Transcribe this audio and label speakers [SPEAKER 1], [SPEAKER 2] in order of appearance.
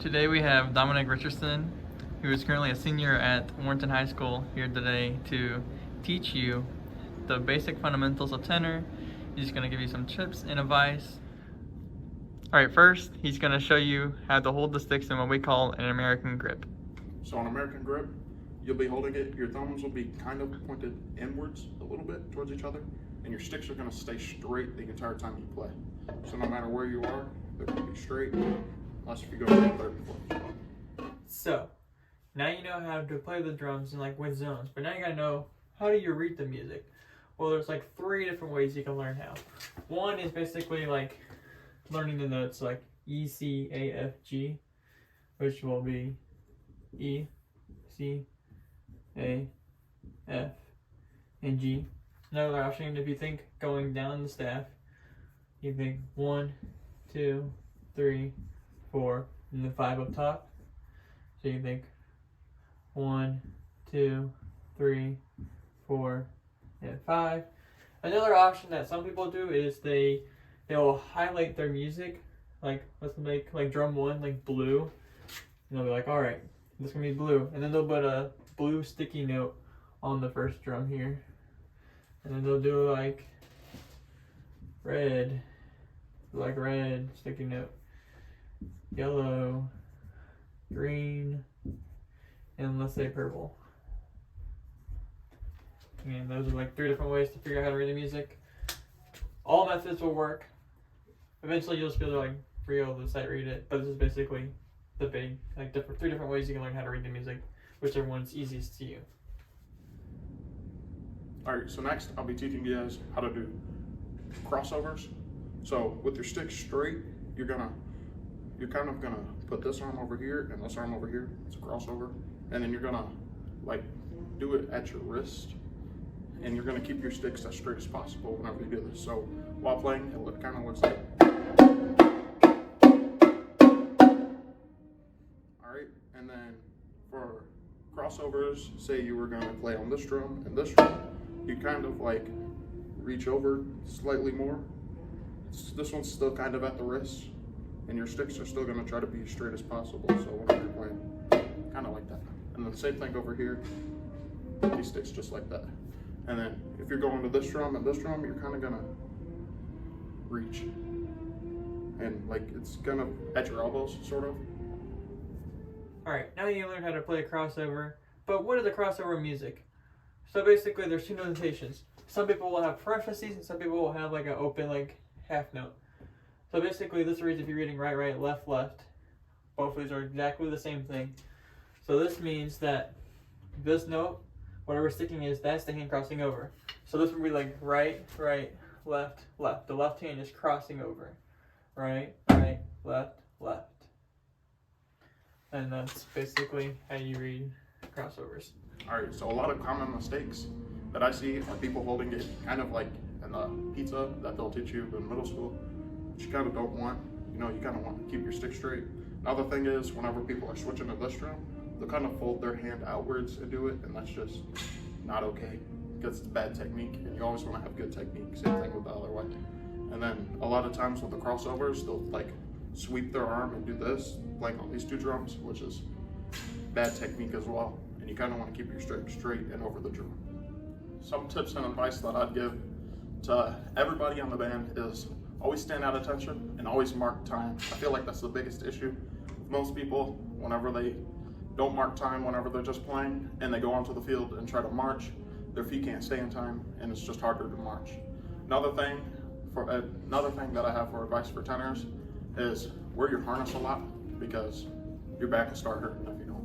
[SPEAKER 1] Today we have Dominic Richardson, who is currently a senior at Warrenton High School, here today to teach you the basic fundamentals of tenor. He's going to give you some tips and advice. Alright, first he's going to show you how to hold the sticks in what we call an American grip.
[SPEAKER 2] So an American grip, you'll be holding it, your thumbs will be kind of pointed inwards a little bit towards each other, and your sticks are going to stay straight the entire time you play. So no matter where you are, they're going to be straight, unless if you go to the third and fourth.
[SPEAKER 1] So, now you know how to play the drums and like with zones, but now you gotta know, how do you read the music? Well, there's like 3 different ways you can learn how. One is basically like learning the notes like E, C, A, F, G, which will be E, C, A, F, and G. Another option, if you think going down the staff, you think 1, 2, 3, 4, and then 5 up top. So you think 1, 2, 3, 4, and 5. Another option that some people do is they'll highlight their music, like let's make like drum 1 like blue, and they'll be like, all right, this is gonna be blue, and then they'll put a blue sticky note on the first drum here, and then they'll do like red sticky note, yellow, green, and let's say purple. And those are like 3 different ways to figure out how to read the music. All methods will work. Eventually you'll just be able to like be able to sight read it, but this is basically the big 3 different ways you can learn how to read the music, whichever one's easiest to you.
[SPEAKER 2] Alright, so next I'll be teaching you guys how to do crossovers. So with your stick straight, you're kind of gonna put this arm over here and this arm over here. It's a crossover. And then you're gonna like do it at your wrist, and you're gonna keep your sticks as straight as possible whenever you do this. So while playing, it kind of looks like. Alright, and then for crossovers, say you were gonna play on this drum and this drum, you kind of like reach over slightly more. This one's still kind of at the wrist, and your sticks are still going to try to be as straight as possible, so whenever you're playing, kind of like that. And then same thing over here, these sticks just like that. And then if you're going to this drum and this drum, you're kind of going to reach, and like it's kind of at your elbows, sort of.
[SPEAKER 1] Alright, now you learned how to play a crossover, but what is a crossover music? So basically there's 2 notations. Some people will have parentheses, and some people will have like an open like half note. So basically this reads if you're reading right, right, left, left. Both of these are exactly the same thing. So this means that this note, whatever sticking is, that's the hand crossing over. So this would be like right, right, left, left. The left hand is crossing over. Right, right, left, left. And that's basically how you read crossovers.
[SPEAKER 2] Alright, so a lot of common mistakes that I see are people holding it kind of like in the pizza that they'll teach you in middle school, which you kind of don't want. You know, you kind of want to keep your stick straight. Another thing is, whenever people are switching to this drum, they'll kind of fold their hand outwards and do it, and that's just not okay, because it's bad technique, and you always want to have good technique. Same thing with the other way. And then a lot of times with the crossovers, they'll like sweep their arm and do this, playing on these 2 drums, which is bad technique as well. And you kind of want to keep your stick straight and over the drum. Some tips and advice that I'd give to everybody on the band is always stand at attention and always mark time. I feel like that's the biggest issue. Most people, whenever they don't mark time, whenever they're just playing and they go onto the field and try to march, their feet can't stay in time, and it's just harder to march. Another thing that I have for advice for tenors is wear your harness a lot, because your back will start hurting if you don't.